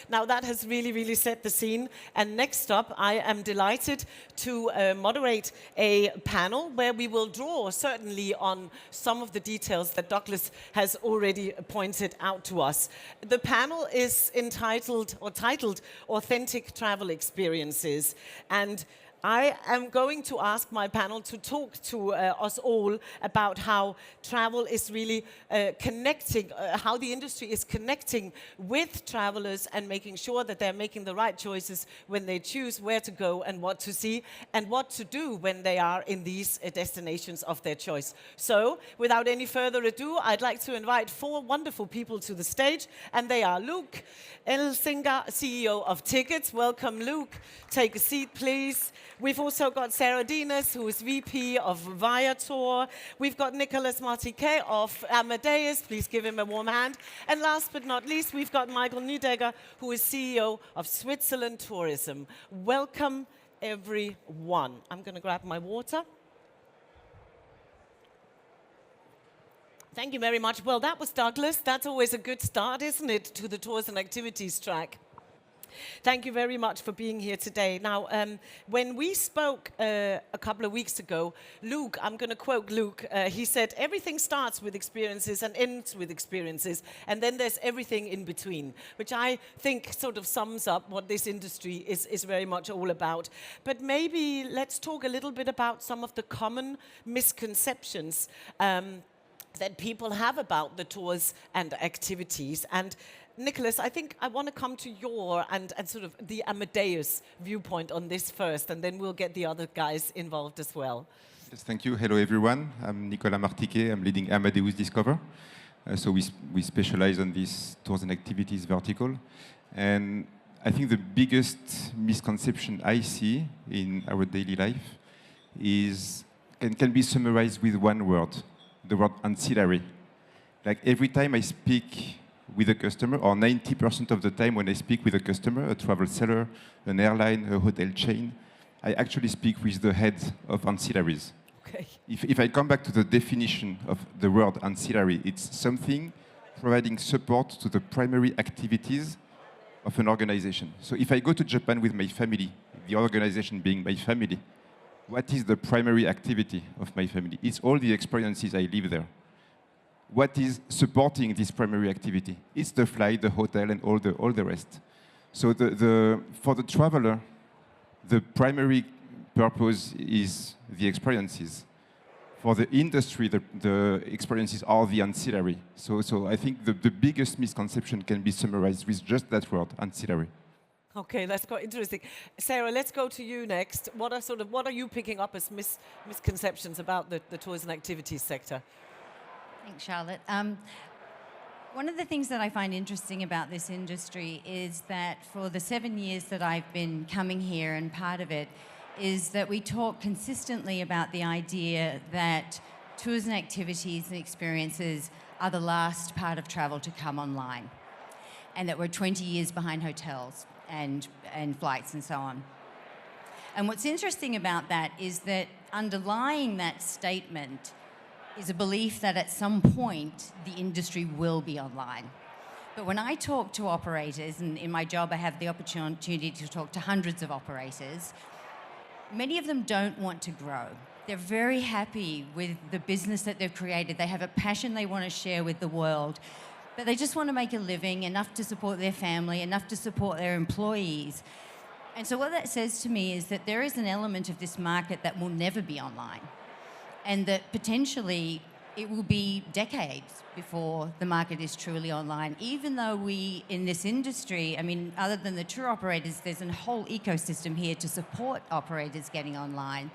Now that has really, really set the scene. And next up, I am delighted to moderate a panel where we will draw certainly on some of the details that Douglas has already pointed out to us. The panel is titled Authentic Travel Experiences. And I am going to ask my panel to talk to us all about how travel is really connecting, how the industry is connecting with travelers and making sure that they're making the right choices when they choose where to go and what to see and what to do when they are in these destinations of their choice. So, without any further ado, I'd like to invite 4 wonderful people to the stage, and they are Luuc, Elzinga, CEO of Tiqets. Welcome, Luuc. Take a seat, please. We've also got Sarah Dienes, who is VP of Viator. We've got Nicolas Martiquet of Amadeus. Please give him a warm hand. And last but not least, we've got Michael Nydegger, who is CEO of Switzerland Tourism. Welcome, everyone. I'm going to grab my water. Thank you very much. Well, that was Douglas. That's always a good start, isn't it, to the tours and activities track. Thank you very much for being here today. Now, when we spoke a couple of weeks ago, Luuc, I'm going to quote Luuc, he said, everything starts with experiences and ends with experiences, and then there's everything in between, which I think sort of sums up what this industry is very much all about. But maybe let's talk a little bit about some of the common misconceptions that people have about the tours and activities. And Nicolas, I think I want to come to your and sort of the Amadeus viewpoint on this first, and then we'll get the other guys involved as well. Yes, thank you. Hello, everyone. I'm Nicolas Martiquet. I'm leading Amadeus Discover. So we specialize on this tours and activities vertical. And I think the biggest misconception I see in our daily life can be summarized with one word, the word ancillary. Like every time I speak with a customer, or 90% of the time when I speak with a customer, a travel seller, an airline, a hotel chain, I actually speak with the head of ancillaries. Okay. If I come back to the definition of the word ancillary, it's something providing support to the primary activities of an organization. So if I go to Japan with my family, the organization being my family, what is the primary activity of my family? It's all the experiences I live there. What is supporting this primary activity? It's the flight, the hotel, and all the rest. So for the traveler, the primary purpose is the experiences. For the industry, the experiences are the ancillary. So I think the biggest misconception can be summarized with just that word, ancillary. Okay, that's quite interesting. Sarah, let's go to you next. What are you picking up as misconceptions about the tours and activities sector? Thanks, Charlotte. One of the things that I find interesting about this industry is that for the 7 years that I've been coming here, and part of it is that we talk consistently about the idea that tours and activities and experiences are the last part of travel to come online, and that we're 20 years behind hotels and flights and so on. And what's interesting about that is that underlying that statement is a belief that at some point the industry will be online. But when I talk to operators, and in my job I have the opportunity to talk to hundreds of operators, many of them don't want to grow. They're very happy with the business that they've created. They have a passion they want to share with the world, but they just want to make a living, enough to support their family, enough to support their employees. And so what that says to me is that there is an element of this market that will never be online, and that potentially it will be decades before the market is truly online, even though we, in this industry, I mean, other than the tour operators, there's a whole ecosystem here to support operators getting online.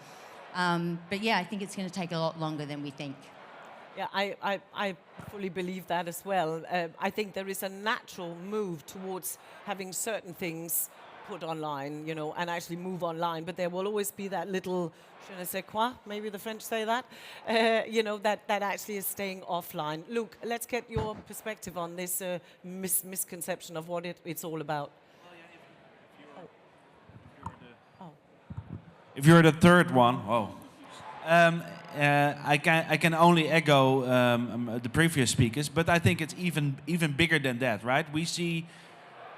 But yeah, I think it's going to take a lot longer than we think. Yeah, I fully believe that as well. I think there is a natural move towards having certain things put online, you know, and actually move online. But there will always be that little je ne sais quoi, maybe the French say that, you know, that actually is staying offline. Luuc, let's get your perspective on this misconception of what it's all about. If you're the third one, I can only echo the previous speakers, but I think it's even bigger than that, right? We see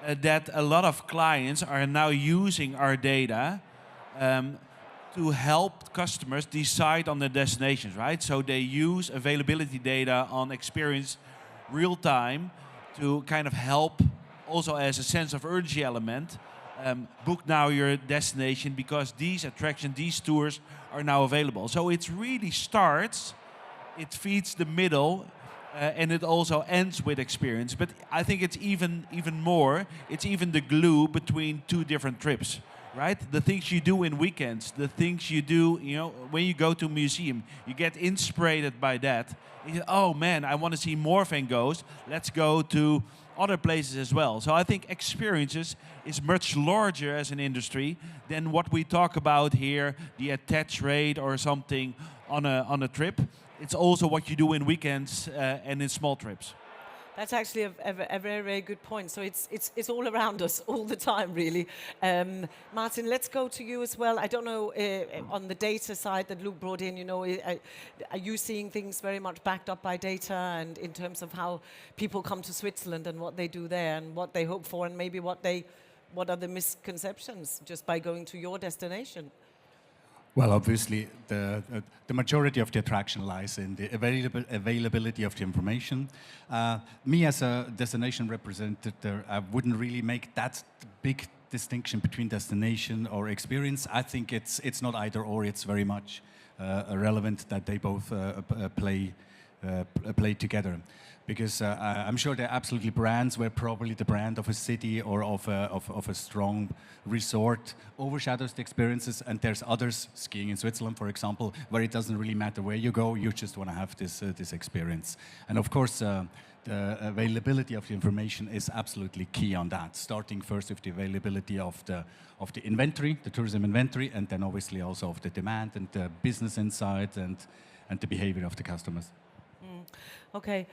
that a lot of clients are now using our data to help customers decide on the destinations, right? So they use availability data on experience real time to kind of help also as a sense of urgency element, book now your destination because these attractions, these tours are now available. So it really starts, it feeds the middle, and it also ends with experience. But I think it's even more, it's even the glue between two different trips, right? The things you do in weekends, the things you do, you know, when you go to a museum, you get inspired by that. You say, oh man, I want to see more Van Goghs. Let's go to other places as well. So I think experiences is much larger as an industry than what we talk about here, the attach rate or something on a trip. It's also what you do in weekends and in small trips. That's actually a very, very good point. So it's all around us all the time, really. Martin, let's go to you as well. I don't know, on the data side that Luuc brought in, you know, are you seeing things very much backed up by data and in terms of how people come to Switzerland and what they do there and what they hope for and maybe what are the misconceptions just by going to your destination? Well, obviously, the majority of the attraction lies in the availability of the information. Me, as a destination representative, I wouldn't really make that big distinction between destination or experience. I think it's not either or. It's very much relevant that they both play together. Because I'm sure there are absolutely brands where probably the brand of a city or of a strong resort overshadows the experiences, and there's others, skiing in Switzerland, for example, where it doesn't really matter where you go, you just want to have this experience. And of course, the availability of the information is absolutely key on that, starting first with the availability of the inventory, the tourism inventory, and then obviously also of the demand and the business insight and the behavior of the customers. Okay,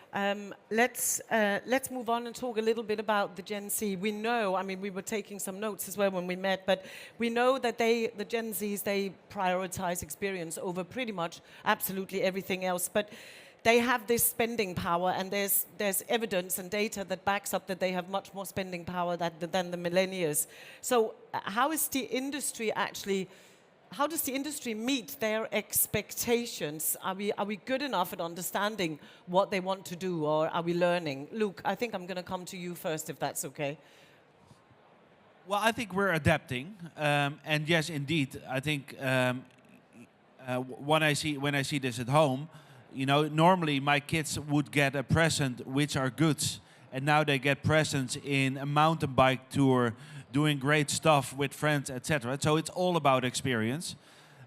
let's move on and talk a little bit about the Gen Z. We know, I mean, we were taking some notes as well when we met, but we know that the Gen Zs, they prioritize experience over pretty much absolutely everything else. But they have this spending power, and there's evidence and data that backs up that they have much more spending power than the millennials. So how is the industry actually? How does the industry meet their expectations? Are we good enough at understanding what they want to do, or are we learning? Luuc, I think I'm going to come to you first, if that's okay. Well, I think we're adapting, and yes, indeed, I think when I see this at home, you know, normally my kids would get a present which are goods, and now they get presents in a mountain bike tour, doing great stuff with friends, etc. So it's all about experience.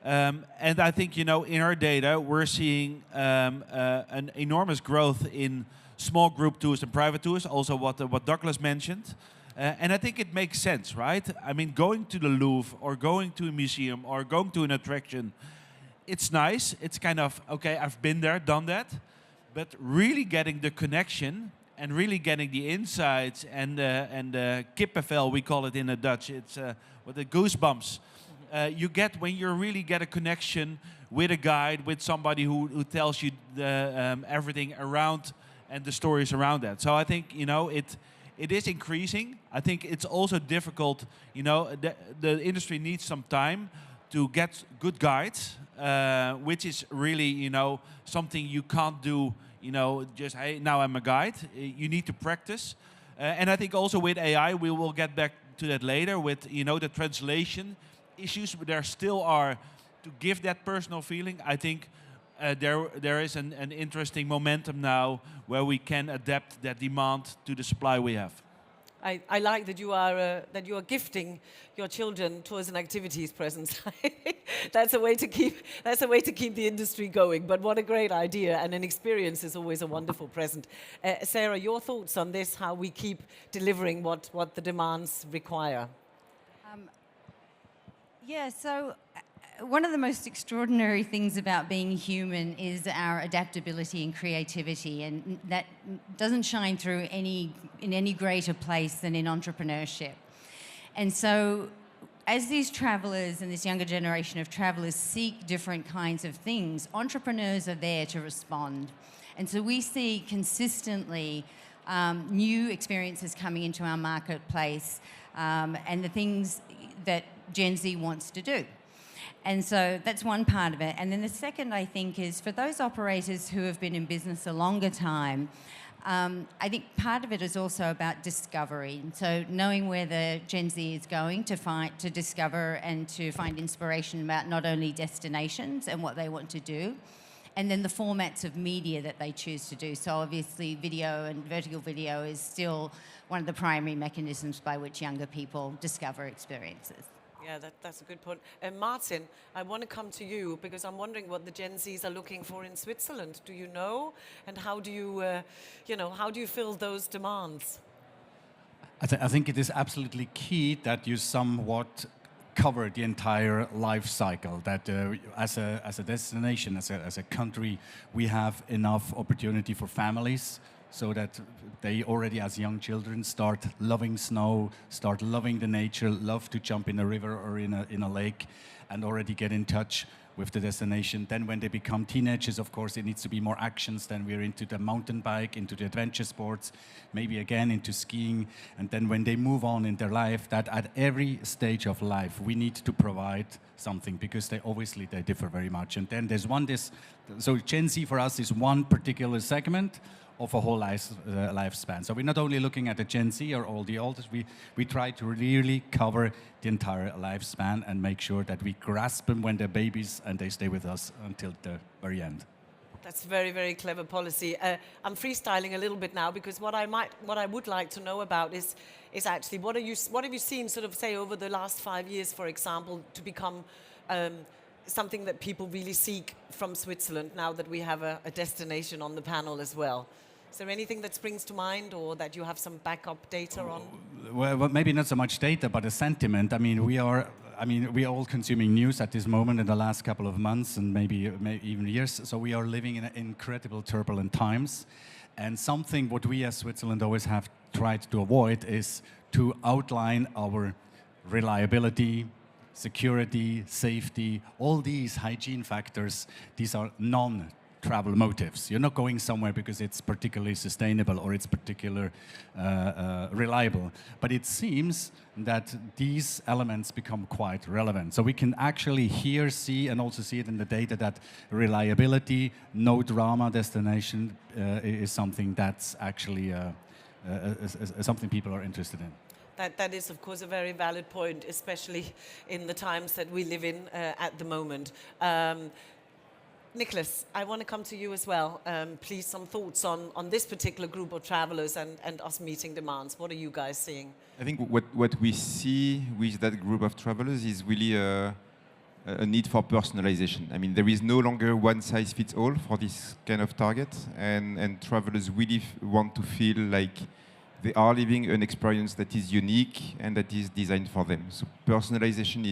And I think, you know, in our data, we're seeing an enormous growth in small group tours and private tours, also what Douglas mentioned. And I think it makes sense, right? I mean, going to the Louvre or going to a museum or going to an attraction, it's nice. It's kind of, okay, I've been there, done that. But really getting the connection and really getting the insights and the kippenvel, we call it in the Dutch. It's with the goosebumps you get when you really get a connection with a guide, with somebody who tells you everything around and the stories around that. So I think, you know, it is increasing. I think it's also difficult. You know, the industry needs some time to get good guides, which is really, you know, something you can't do. You know, just, hey, now I'm a guide. You need to practice. And I think also with AI, we will get back to that later with, you know, the translation issues. But there still are, to give that personal feeling, I think there is an interesting momentum now where we can adapt that demand to the supply we have. I like that you are gifting your children tours and activities presents. That's a way to keep the industry going. But what a great idea, and an experience is always a wonderful present. Sarah, your thoughts on this? How we keep delivering what the demands require? Yeah. So. One of the most extraordinary things about being human is our adaptability and creativity, and that doesn't shine through in any greater place than in entrepreneurship. And so as these travelers and this younger generation of travelers seek different kinds of things, entrepreneurs are there to respond. And so we see consistently new experiences coming into our marketplace, and the things that Gen Z wants to do. And so that's one part of it. And then the second, I think, is for those operators who have been in business a longer time, I think part of it is also about discovery. So knowing where the Gen Z is going to discover and to find inspiration about not only destinations and what they want to do, and then the formats of media that they choose to do. So obviously video and vertical video is still one of the primary mechanisms by which younger people discover experiences. Yeah, that's a good point. Martin, I want to come to you because I'm wondering what the Gen Zs are looking for in Switzerland. Do you know? And how do you, how do you fill those demands? I think it is absolutely key that you somewhat cover the entire life cycle, that as a destination, as a country, we have enough opportunity for families so that they already as young children start loving snow, start loving the nature, love to jump in a river or in a lake, and already get in touch with the destination. Then when they become teenagers, of course, it needs to be more actions. Then we're into the mountain bike, into the adventure sports, maybe again into skiing. And then when they move on in their life, that at every stage of life, we need to provide something because they differ very much. And then there's so Gen Z for us is one particular segment of a whole lifespan. So we're not only looking at the Gen Z or all the oldest, we try to really cover the entire lifespan and make sure that we grasp them when they're babies and they stay with us until the very end. That's very, very clever policy. I'm freestyling a little bit now because what I would like to know about is actually what have you seen sort of say over the last 5 years, for example, to become something that people really seek from Switzerland now that we have a destination on the panel as well? Is there anything that springs to mind or that you have some backup data on? Well, maybe not so much data, but a sentiment. I mean, we are all consuming news at this moment in the last couple of months and maybe even years. So we are living in incredible turbulent times. And something what we as Switzerland always have tried to avoid is to outline our reliability, security, safety, all these hygiene factors. These are non-travel motives. You're not going somewhere because it's particularly sustainable or it's particularly reliable. But it seems that these elements become quite relevant. So we can actually here see and also see it in the data that reliability, no drama destination is something that's actually something people are interested in. That is, of course, a very valid point, especially in the times that we live in at the moment. Nicholas, I want to come to you as well. Please, some thoughts on this particular group of travelers and us meeting demands. What are you guys seeing? I think what we see with that group of travelers is really a need for personalization. I mean, there is no longer one size fits all for this kind of target, and travelers really want to feel like they are living an experience that is unique and that is designed for them. So personalization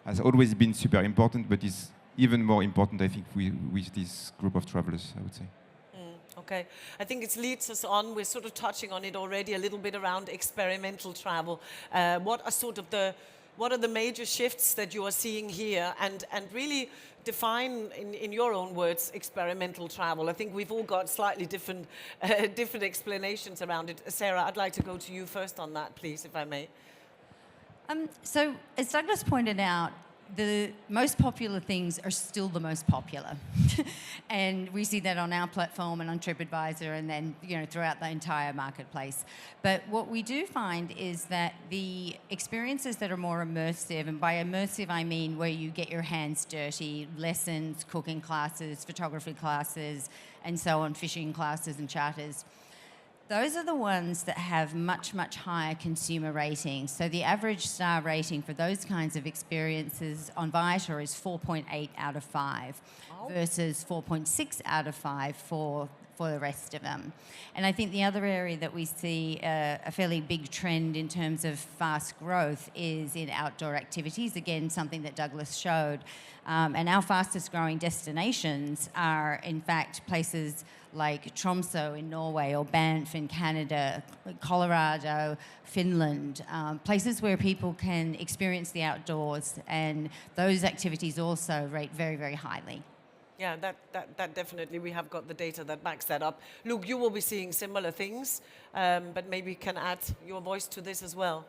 has always been super important, but is even more important, I think, with this group of travelers, I would say. Okay, I think it leads us on. We're sort of touching on it already a little bit around experimental travel. What are the major shifts that you are seeing here, and really define in your own words experimental travel? I think we've all got slightly different explanations around it. Sarah, I'd like to go to you first on that, please, if I may. So as Douglas pointed out, the most popular things are still the most popular. And we see that on our platform and on TripAdvisor and then throughout the entire marketplace. But what we do find is that the experiences that are more immersive, and by immersive I mean where you get your hands dirty, lessons, cooking classes, photography classes, and so on, fishing classes and charters, those are the ones that have much, much higher consumer ratings. So the average star rating for those kinds of experiences on Viator is 4.8 out of 5 versus 4.6 out of 5 for the rest of them. And I think the other area that we see a fairly big trend in terms of fast growth is in outdoor activities. Again, something that Douglas showed. And our fastest growing destinations are, in fact, places like Tromsø in Norway or Banff in Canada, Colorado, Finland, places where people can experience the outdoors, and those activities also rate very, very highly. Yeah, that definitely, we have got the data that backs that up. Luuc, you will be seeing similar things, but maybe you can add your voice to this as well.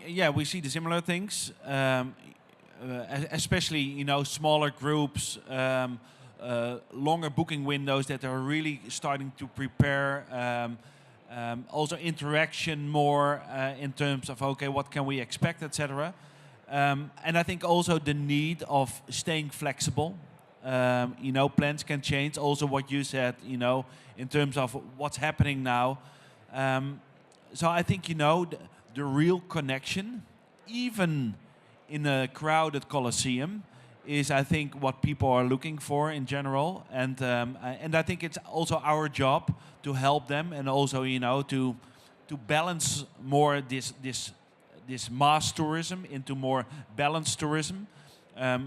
Yeah, we see the similar things, especially smaller groups, longer booking windows that are really starting to prepare. Also interaction more in terms of okay, what can we expect, etc. And I think also the need of staying flexible. Plans can change. Also, what you said, in terms of what's happening now. So I think the real connection, even in a crowded Colosseum, is I think what people are looking for in general, and I think it's also our job to help them, and also to balance more this mass tourism into more balanced tourism,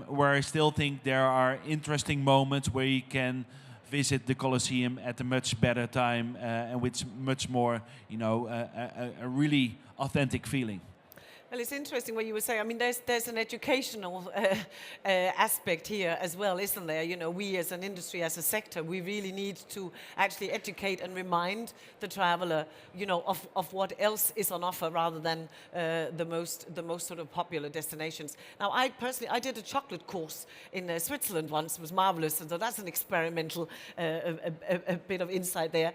where I still think there are interesting moments where you can visit the Colosseum at a much better time and with much more, a really authentic feeling. Well, it's interesting what you were saying. I mean, there's an educational aspect here as well, isn't there? We as an industry, as a sector, we really need to actually educate and remind the traveler, of what else is on offer rather than the most sort of popular destinations. Now, I did a chocolate course in Switzerland once. It was marvelous, and so that's an experimental a bit of insight there.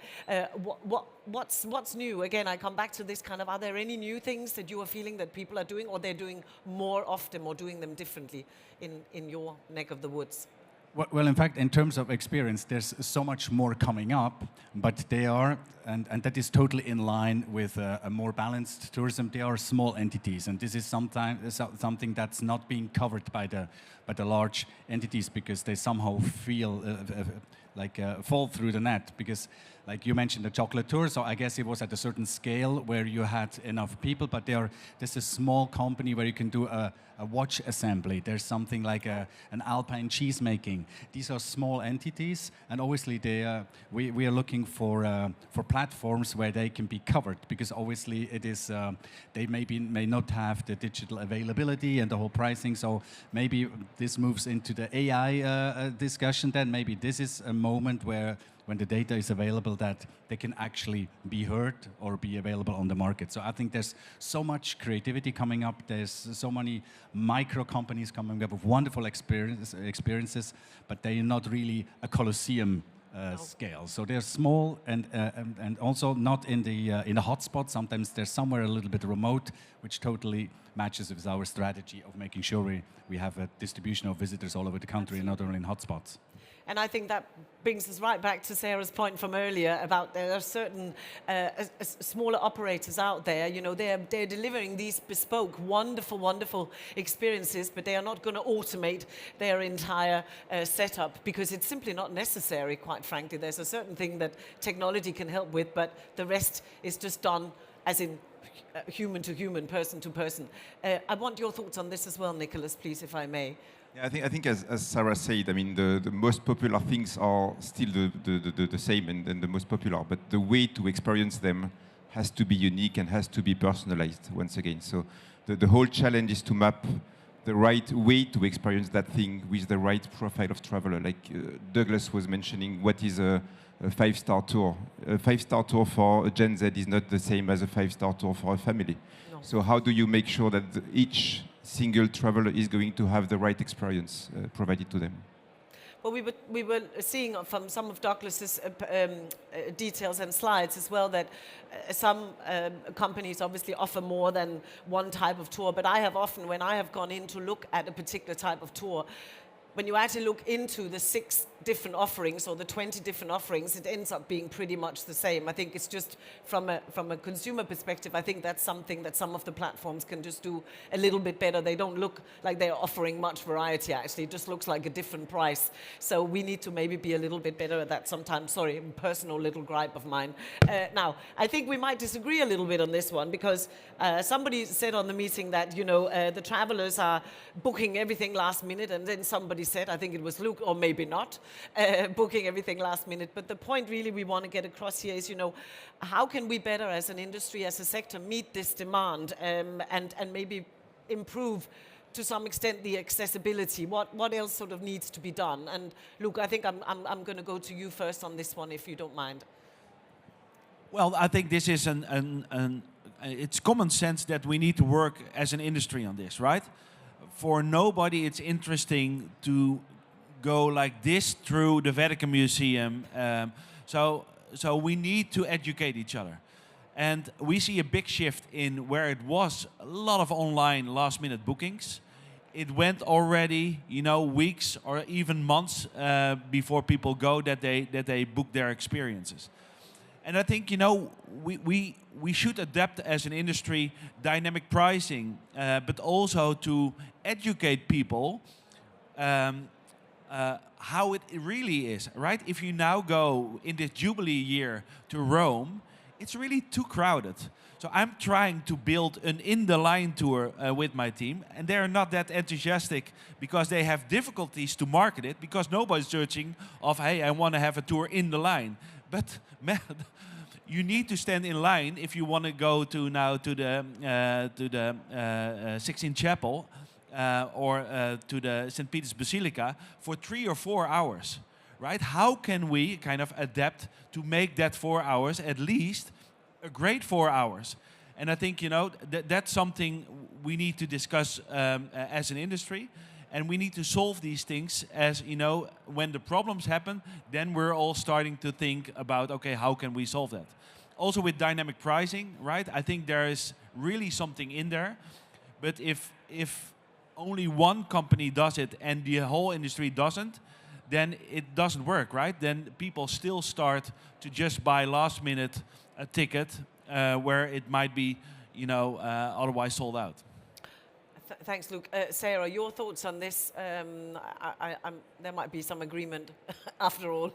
What's new? Again, I come back to this kind of, are there any new things that you are feeling that people are doing, or they're doing more of them, or doing them differently in your neck of the woods? Well, in fact, in terms of experience, there's so much more coming up, but they are, and that is totally in line with a more balanced tourism. They are small entities, and this is something that's not being covered by the large entities, because they somehow feel fall through the net. Because, like you mentioned, the chocolate tour, so I guess it was at a certain scale where you had enough people, but there's a small company where you can do a watch assembly. There's something like an alpine cheese making. These are small entities, and obviously we are looking for platforms where they can be covered, because obviously it is they may not have the digital availability and the whole pricing. So maybe this moves into the AI discussion. Then maybe this is a moment where, when the data is available, that they can actually be heard or be available on the market. So I think there's so much creativity coming up. There's so many micro companies coming up with wonderful experiences, but they are not really a Colosseum scale. So they're small and also not in the hotspot. Sometimes they're somewhere a little bit remote, which totally matches with our strategy of making sure we have a distribution of visitors all over the country, and not only in hotspots. And I think that brings us right back to Sarah's point from earlier about there are certain smaller operators out there. They're delivering these bespoke, wonderful experiences, but they are not going to automate their entire setup, because it's simply not necessary, quite frankly. There's a certain thing that technology can help with, but the rest is just done as in human to human, person to person. I want your thoughts on this as well, Nicholas, please, if I may. Yeah, I think as Sarah said, I mean, the most popular things are still the same and the most popular, but the way to experience them has to be unique and has to be personalized once again. So the whole challenge is to map the right way to experience that thing with the right profile of traveler. Like Douglas was mentioning, what is a 5-star tour? A 5-star tour for a Gen Z is not the same as a 5-star tour for a family. No. So how do you make sure that each single traveler is going to have the right experience provided to them? Well, we were seeing from some of Douglas's details and slides as well that some companies obviously offer more than one type of tour, but I have often, when I have gone in to look at a particular type of tour, when you actually look into the 6 different offerings or the 20 different offerings, it ends up being pretty much the same. I think it's just from a consumer perspective, I think that's something that some of the platforms can just do a little bit better. They don't look like they're offering much variety, actually. It just looks like a different price. So we need to maybe be a little bit better at that sometimes. Sorry, a personal little gripe of mine. Now, I think we might disagree a little bit on this one, because somebody said on the meeting that, the travelers are booking everything last minute, and then somebody said, I think it was Luuc, or maybe not, booking everything last minute. But the point really we want to get across here is, how can we better as an industry, as a sector, meet this demand and maybe improve to some extent the accessibility. What else sort of needs to be done? And Luuc, I think I'm going to go to you first on this one, if you don't mind. Well, I think this is it's common sense that we need to work as an industry on this, right? For nobody, it's interesting to go like this through the Vatican Museum. So we need to educate each other. And we see a big shift in where it was a lot of online last-minute bookings. It went already, weeks or even months before people go that they book their experiences. And I think, we should adapt as an industry dynamic pricing, but also to educate people how it really is, right? If you now go in this Jubilee year to Rome, it's really too crowded. So I'm trying to build an in-the-line tour with my team, and they're not that enthusiastic because they have difficulties to market it because nobody's searching of, hey, I want to have a tour in the line. But man, you need to stand in line if you want to go to the Sixtine Chapel or to the St. Peter's Basilica for 3 or 4 hours, right? How can we kind of adapt to make that 4 hours at least a great 4 hours? And I think, that's something we need to discuss as an industry. And we need to solve these things as, when the problems happen, then we're all starting to think about, okay, how can we solve that? Also with dynamic pricing, right? I think there is really something in there. But if only one company does it and the whole industry doesn't, then it doesn't work, right? Then people still start to just buy last minute a ticket where it might be, otherwise sold out. Thanks, Luuc. Sarah, your thoughts on this? There might be some agreement after all.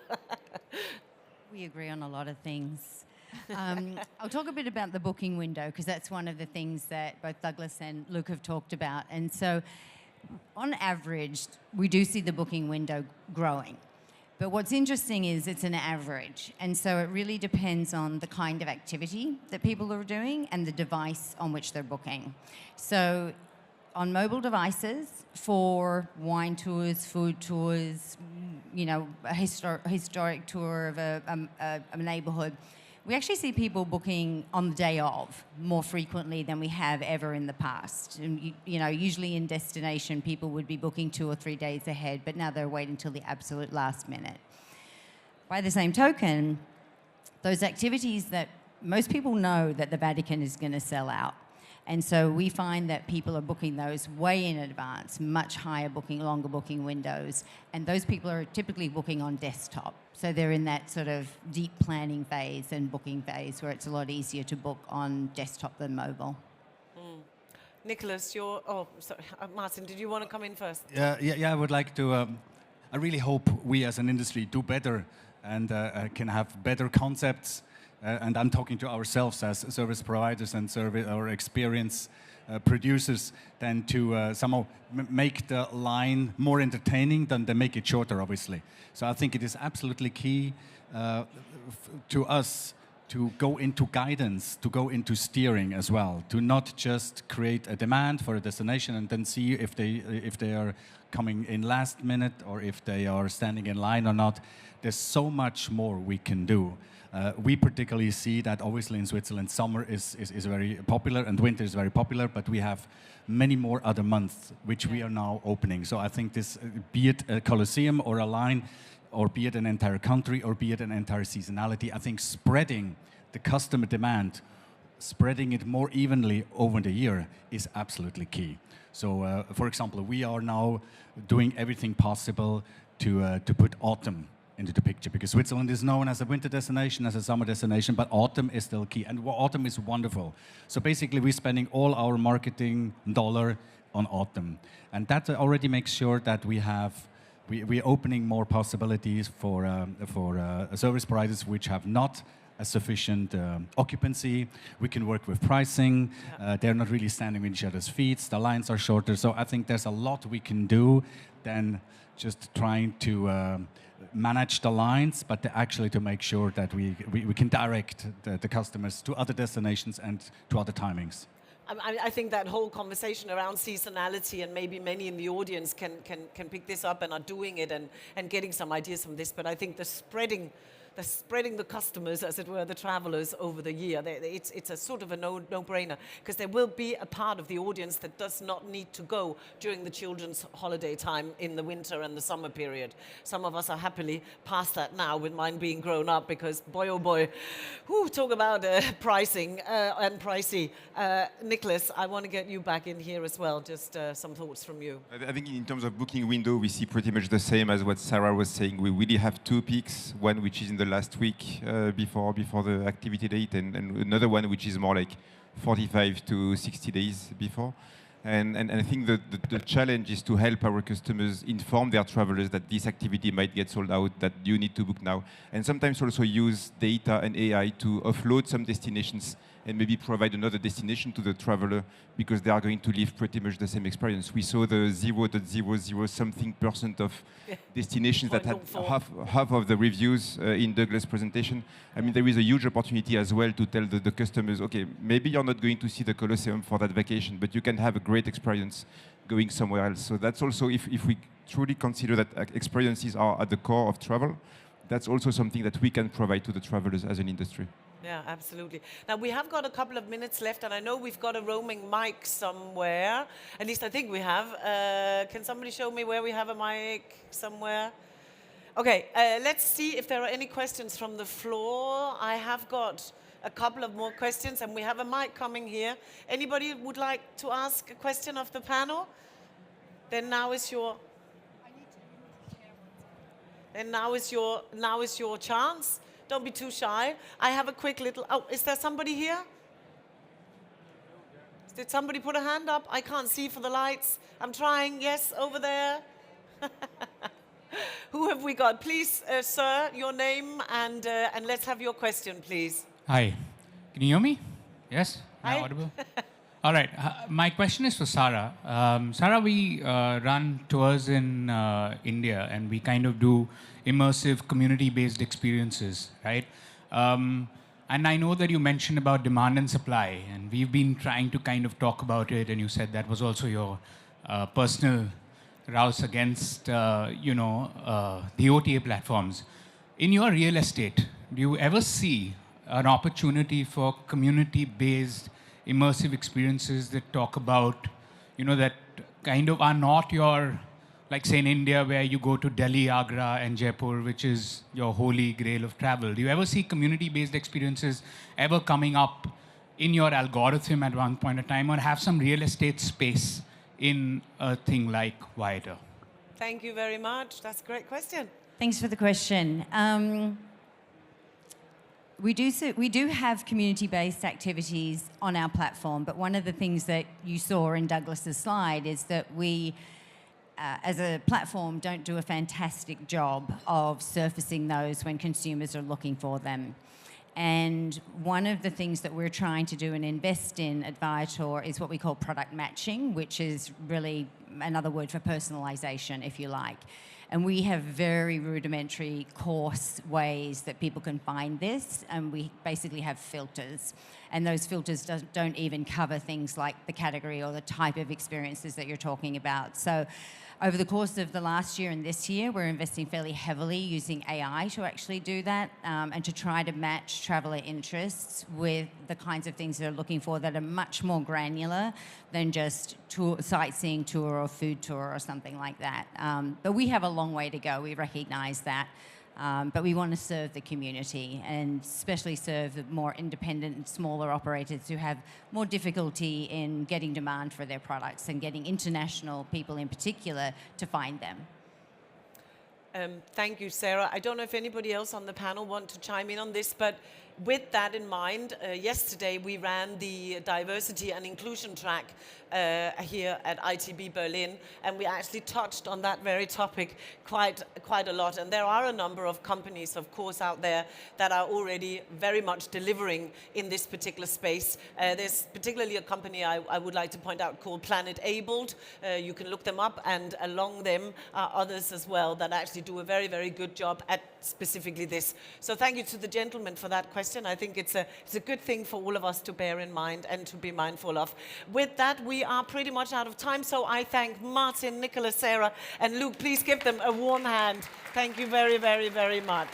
We agree on a lot of things. I'll talk a bit about the booking window because that's one of the things that both Douglas and Luuc have talked about. And so on average, we do see the booking window growing. But what's interesting is it's an average. And so it really depends on the kind of activity that people are doing and the device on which they're booking. So on mobile devices for wine tours, food tours, a historic tour of a neighborhood, we actually see people booking on the day of more frequently than we have ever in the past. And, usually in destination, people would be booking 2 or 3 days ahead, but now they're waiting till the absolute last minute. By the same token, those activities that most people know that the Vatican is going to sell out. And so we find that people are booking those way in advance, much higher booking, longer booking windows. And those people are typically booking on desktop. So they're in that sort of deep planning phase and booking phase where it's a lot easier to book on desktop than mobile. Nicholas, sorry, Martin, did you want to come in first? Yeah, I would like to, I really hope we as an industry do better and can have better concepts. And I'm talking to ourselves as service providers and service or experience producers, than to somehow make the line more entertaining than they make it shorter, obviously. So I think it is absolutely key to us to go into guidance, to go into steering as well, to not just create a demand for a destination and then see if they are coming in last minute or if they are standing in line or not. There's so much more we can do. We particularly see that obviously in Switzerland summer is very popular and winter is very popular, but we have many more other months which we are now opening. So I think this, be it a Colosseum or a line, or be it an entire country, or be it an entire seasonality, I think spreading the customer demand, spreading it more evenly over the year is absolutely key. So for example, we are now doing everything possible to put autumn into the picture, because Switzerland is known as a winter destination, as a summer destination, but autumn is still key, and autumn is wonderful. So basically we're spending all our marketing dollar on autumn, and that already makes sure that we're opening more possibilities for service providers which have not a sufficient occupancy. We can work with pricing. They're not really standing with each other's feet. The lines are shorter. So I think there's a lot we can do than just trying to manage the lines, but actually to make sure that we can direct the customers to other destinations and to other timings. I think that whole conversation around seasonality, and maybe many in the audience can pick this up and are doing it and getting some ideas from this. But I think the spreading the customers, as it were, the travelers over the year, it's a sort of a no-brainer, because there will be a part of the audience that does not need to go during the children's holiday time in the winter and the summer period. Some of us are happily past that now, with mine being grown up, because boy, oh boy, talk about pricing and pricey. Nicholas, I want to get you back in here as well, just some thoughts from you. I think in terms of booking window, we see pretty much the same as what Sarah was saying. We really have two peaks, one which is in the last week before the activity date, and another one which is more like 45 to 60 days before. And I think the challenge is to help our customers inform their travelers that this activity might get sold out, that you need to book now. And sometimes also use data and AI to offload some destinations and maybe provide another destination to the traveler, because they are going to live pretty much the same experience. We saw the 0.00 something% of destinations that had half of the reviews in Douglas' presentation. I mean, there is a huge opportunity as well to tell the customers, okay, maybe you're not going to see the Colosseum for that vacation, but you can have a great experience going somewhere else. So that's also, if we truly consider that experiences are at the core of travel, that's also something that we can provide to the travelers as an industry. Yeah, absolutely. Now, we have got a couple of minutes left, and I know we've got a roaming mic somewhere. At least I think we have. Can somebody show me where we have a mic somewhere? Okay, let's see if there are any questions from the floor. I have got a couple of more questions, and we have a mic coming here. Anybody would like to ask a question of the panel? Then now is your... Then now is your chance. Don't be too shy. I have a quick little... Oh, is there somebody here? Did somebody put a hand up? I can't see for the lights. I'm trying. Yes, over there. Who have we got? Please, sir, your name, and let's have your question, please. Hi. Can you hear me? Yes? Am I Hi. audible? All right. My question is for Sarah. Sarah, we run tours in India, and we kind of do immersive community-based experiences, right? And I know that you mentioned about demand and supply, and we've been trying to kind of talk about it, and you said that was also your personal rouse against, the OTA platforms. In your real estate, do you ever see an opportunity for community-based immersive experiences that talk about, that kind of are not your, like say in India where you go to Delhi, Agra and Jaipur, which is your holy grail of travel. Do you ever see community-based experiences ever coming up in your algorithm at one point in time, or have some real estate space in a thing like Viator? Thank you very much. That's a great question. Thanks for the question. We do have community-based activities on our platform, but one of the things that you saw in Douglas's slide is that we, as a platform, don't do a fantastic job of surfacing those when consumers are looking for them. And one of the things that we're trying to do and invest in at Viator is what we call product matching, which is really another word for personalization, if you like. And we have very rudimentary, coarse ways that people can find this, and we basically have filters. And those filters don't even cover things like the category or the type of experiences that you're talking about. So over the course of the last year and this year, we're investing fairly heavily using AI to actually do that, and to try to match traveller interests with the kinds of things they're looking for that are much more granular than just sightseeing tour or food tour or something like that. But we have a long way to go. We recognise that. But we want to serve the community, and especially serve the more independent and smaller operators who have more difficulty in getting demand for their products and getting international people in particular to find them. Thank you, Sarah. I don't know if anybody else on the panel want to chime in on this, but with that in mind, yesterday we ran the diversity and inclusion track here at ITB Berlin, and we actually touched on that very topic quite a lot. And there are a number of companies, of course, out there that are already very much delivering in this particular space. There's particularly a company I would like to point out called Planet-abled. You can look them up, and along them are others as well that actually do a very, very good job at specifically this. So thank you to the gentleman for that question. I think it's a good thing for all of us to bear in mind and to be mindful of. With that, we are pretty much out of time, so I thank Martin, Nicola, Sarah, and Luuc. Please give them a warm hand. Thank you very, very, very much.